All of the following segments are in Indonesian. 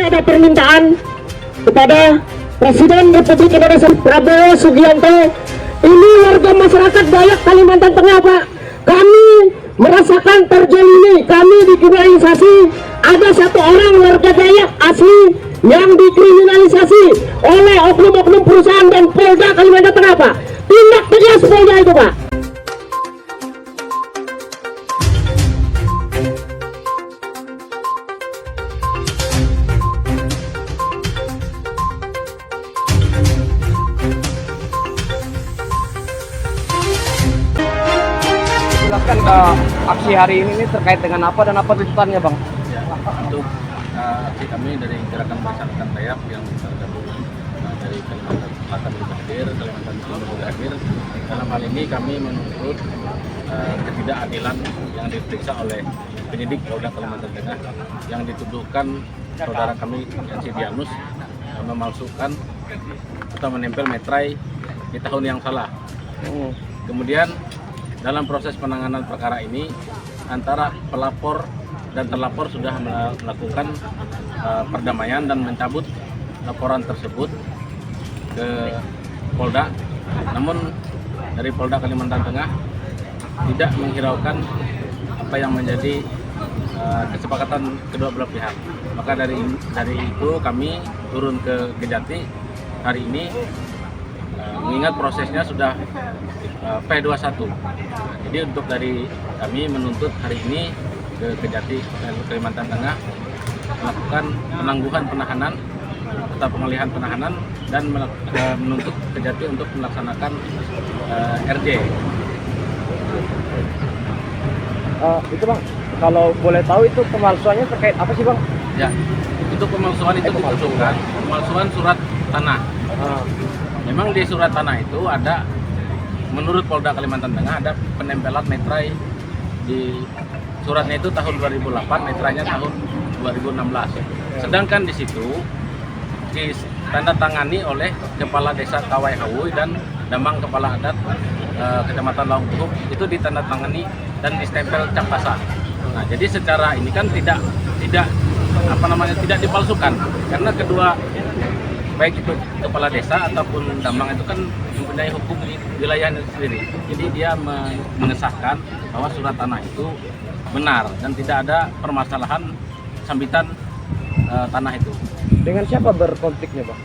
ada permintaan kepada Presiden Republik Indonesia Prabowo Subianto. Ini warga masyarakat Dayak Kalimantan Tengah, Pak. Kami merasakan terjolimi, kami dikriminalisasi. Ada satu orang warga Dayak asli yang dikriminalisasi oleh oknum-oknum perusahaan dan Polda Kalimantan Tengah, Pak. Tindak tegas Polda itu, Pak. Jelaskan aksi hari ini terkait dengan apa dan apa tuntutannya, Bang? Ya, untuk aksi kami dari Gerakan Masyarakat Dayak yang tergabung dari Kalimantan Selatan juga hadir, Kalimantan Timur juga hadir. Dalam hal ini kami menuntut ketidakadilan yang diperiksa oleh penyidik Polda Kalimantan Tengah yang dituduhkan saudara kami Yansi Dianus memalsukan atau menempel meterai di tahun yang salah. Kemudian dalam proses penanganan perkara ini antara pelapor dan terlapor sudah melakukan perdamaian dan mencabut laporan tersebut ke Polda. Namun dari Polda Kalimantan Tengah tidak menghiraukan apa yang menjadi kesepakatan kedua belah pihak. Maka dari itu kami turun ke Kejati hari ini, mengingat prosesnya sudah P21. Jadi untuk dari kami menuntut hari ini ke Kejati dan Kalimantan Tengah melakukan penangguhan penahanan atau pengalihan penahanan dan menuntut Kejati untuk melaksanakan RJ. Itu, Bang, kalau boleh tahu itu pemalsuannya terkait apa sih, Bang? Ya, untuk pemalsuan itu dituduhkan pemalsuan surat tanah. Memang di surat tanah itu ada, menurut Polda Kalimantan Tengah, ada penempelan meterai di suratnya itu tahun 2008, meterainya tahun 2016. Sedangkan di situ ditandatangani oleh Kepala Desa Kawai Hawu dan Damang Kepala Adat Kecamatan Laungkuhuk, itu ditandatangani dan distempel cap basah. Nah, jadi secara ini kan tidak dipalsukan, karena kedua baik itu kepala desa ataupun Damang itu kan mempunyai hukum di wilayahnya sendiri. Jadi dia mengesahkan bahwa surat tanah itu benar dan tidak ada permasalahan sambitan tanah itu. Dengan siapa berkonfliknya, Bang?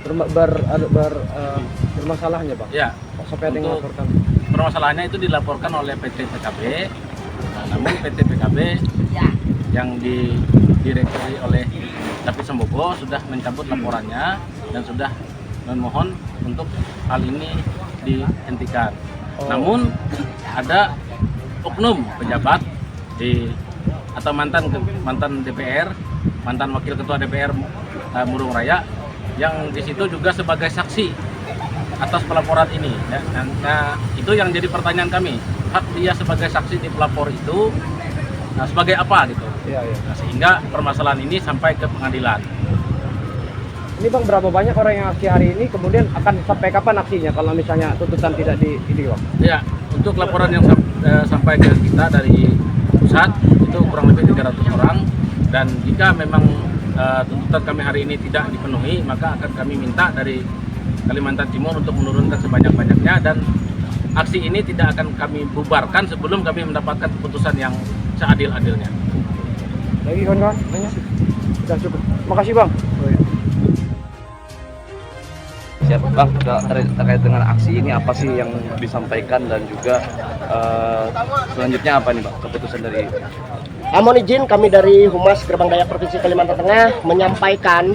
Bermasalahnya, Bang? Ya, sampai ada yang melaporkan. Permasalahannya itu dilaporkan oleh PT PKB. Namun PT PKB yang didirektori oleh David Sembogo sudah mencabut laporannya dan sudah memohon untuk hal ini dihentikan. Namun ada oknum pejabat atau mantan DPR, mantan wakil ketua DPR Murung Raya yang di situ juga sebagai saksi atas pelaporan ini. Nah, itu yang jadi pertanyaan kami, hak dia sebagai saksi di pelapor itu sebagai apa gitu. Nah, sehingga permasalahan ini sampai ke pengadilan. Ini, Bang, berapa banyak orang yang aksi hari ini, kemudian akan sampai kapan aksinya kalau misalnya tuntutan tidak ini, Bang? Ya, untuk laporan yang sampai ke kita dari pusat itu kurang lebih 300 orang, dan jika memang tuntutan kami hari ini tidak dipenuhi, maka akan kami minta dari Kalimantan Timur untuk menurunkan sebanyak-banyaknya, dan aksi ini tidak akan kami bubarkan sebelum kami mendapatkan keputusan yang seadil-adilnya. Lagi kawan-kawan, nanya? Sudah cukup. Makasih, Bang. Siap, Bang, terkait dengan aksi ini apa sih yang disampaikan dan juga selanjutnya apa nih, Bang, keputusan dari? Mohon izin, kami dari Humas Gerbang Dayak Provinsi Kalimantan Tengah menyampaikan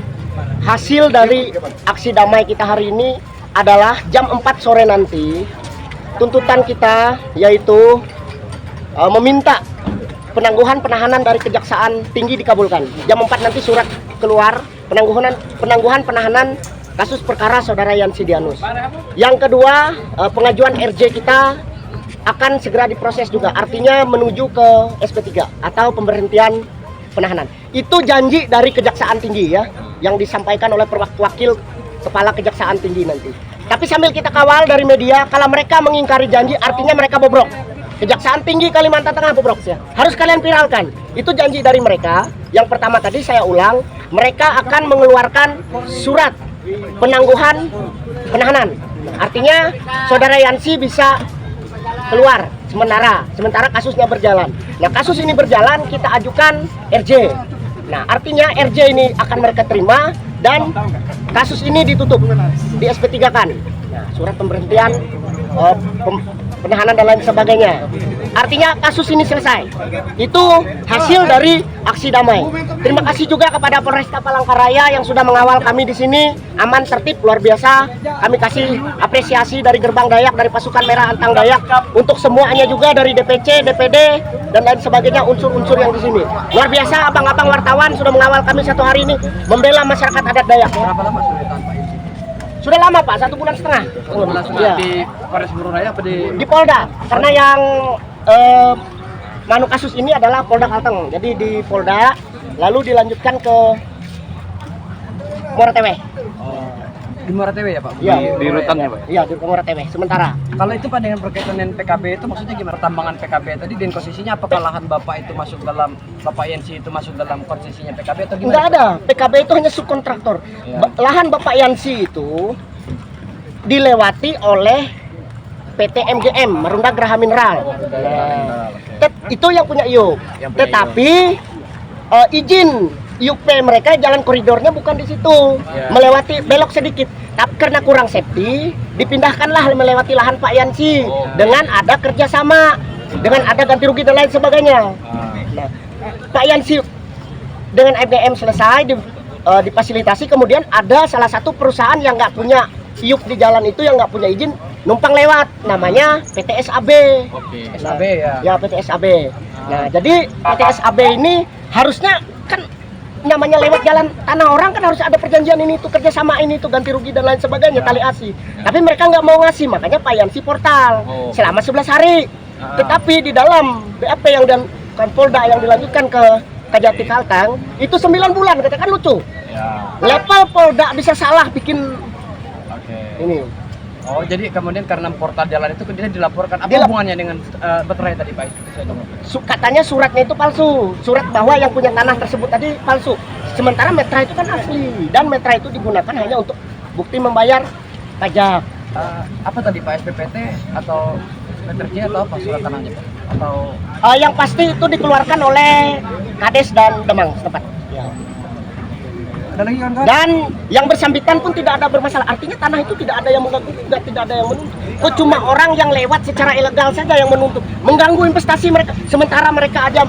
hasil dari aksi damai kita hari ini adalah jam 4 sore nanti. Tuntutan kita yaitu meminta penangguhan penahanan dari Kejaksaan Tinggi dikabulkan. Jam 4 nanti surat keluar penangguhan penahanan kasus perkara saudara Yansi Dianus. Yang kedua, pengajuan RJ kita akan segera diproses juga, artinya menuju ke SP3 atau pemberhentian penahanan. Itu janji dari Kejaksaan Tinggi ya, yang disampaikan oleh wakil Kepala Kejaksaan Tinggi nanti. Tapi sambil kita kawal dari media, kalau mereka mengingkari janji artinya mereka bobrok. Kejaksaan Tinggi Kalimantan Tengah, Bobrok, ya. Harus kalian viralkan. Itu janji dari mereka. Yang pertama tadi saya ulang, mereka akan mengeluarkan surat penangguhan penahanan. Artinya saudara Yansi bisa keluar sementara kasusnya berjalan. Nah, kasus ini berjalan, kita ajukan RJ. Nah, artinya RJ ini akan mereka terima dan kasus ini ditutup, di SP3 kan. Nah, surat pemberhentian penahanan dan lain sebagainya. Artinya kasus ini selesai. Itu hasil dari aksi damai. Terima kasih juga kepada Polresta Palangkaraya yang sudah mengawal kami di sini, aman, tertib, luar biasa. Kami kasih apresiasi dari Gerbang Dayak, dari Pasukan Merah Antang Dayak, untuk semuanya juga dari DPC, DPD dan lain sebagainya, unsur-unsur yang di sini. Luar biasa, abang-abang wartawan sudah mengawal kami 1 hari ini membela masyarakat adat Dayak. Berapa lama sudah ditahan Pak? Sudah lama Pak, 1,5 bulan. Iya. Di Polres Bururaya apa Di Polda, karena yang manu kasus ini adalah Polda Kalteng. Jadi di Polda, lalu dilanjutkan ke Muara Teweh. di Muara Teweh ya Pak? Iya. Di rutannya, Pak? Iya, di Muara Teweh sementara. Kalau itu Pak dengan berkaitan dengan PKB itu maksudnya gimana? Pertambangan PKB tadi dan konsesinya apakah lahan Bapak itu masuk dalam Bapak Yansi itu masuk dalam konsesinya PKB atau gimana? Enggak ada, PKB itu hanya subkontraktor. Iya. Lahan Bapak Yansi itu dilewati oleh PT MGM, Marunda Geraha Mineral. Itu yang punya IUP. Tetapi izin IUP mereka jalan koridornya bukan di situ, melewati belok sedikit. Tapi karena kurang safety, dipindahkanlah melewati lahan Pak Yansi dengan ada kerjasama, dengan ada ganti rugi dan lain sebagainya. Nah, Pak Yansi dengan MGM selesai difasilitasi, kemudian ada salah satu perusahaan yang nggak punya IUP di jalan itu, yang nggak punya izin, numpang lewat, namanya PT SAB. SAB ya. Ya, PT SAB. Nah, jadi PT SAB ini harusnya kan namanya lewat jalan tanah orang kan harus ada perjanjian ini tuh, kerjasama ini tuh, ganti rugi dan lain sebagainya, tali asi. Tapi mereka nggak mau ngasih, makanya Pak Yansi portal selama 11 hari. Tetapi di dalam BAP yang dan Polda yang dilanjutkan ke Kajati Kalteng itu 9 bulan, katakan lucu. Level Polda bisa salah bikin ini. Oh, jadi kemudian karena portal jalan itu kemudian dilaporkan. Apa hubungannya dengan Baterai tadi Pak? Katanya suratnya itu palsu. Surat bahwa yang punya tanah tersebut tadi palsu. Sementara metra itu kan asli, dan metra itu digunakan hanya untuk bukti membayar pajak. Apa tadi Pak, SPPT atau Meterj atau apa surat tanahnya Pak? Atau yang pasti itu dikeluarkan oleh Kades dan Demang setempat. Ya. ada lagi kan? Dan yang bersangkutan pun tidak ada bermasalah. Artinya tanah itu tidak ada yang mengganggu, tidak ada yang menuntut. Kok cuma orang yang lewat secara ilegal saja yang menuntut, mengganggu investasi mereka. Sementara mereka aja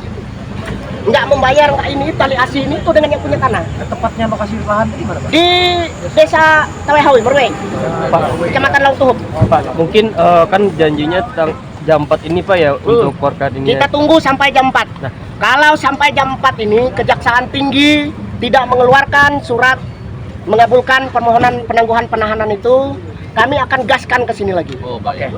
nggak membayar, nggak ini tali asi ini itu dengan yang punya tanah. Tepatnya lokasi lahan di mana Pak? Di Desa Tawehawi, Merwe, Kecamatan Laut Tuhuk. Pak, mungkin kan janjinya tentang jam 4 ini Pak ya untuk korkat ini. Kita ya. tunggu sampai jam 4. Nah. Kalau sampai jam 4 ini Kejaksaan Tinggi tidak mengeluarkan surat mengabulkan permohonan penangguhan penahanan itu, kami akan gaskan ke sini lagi. Oke.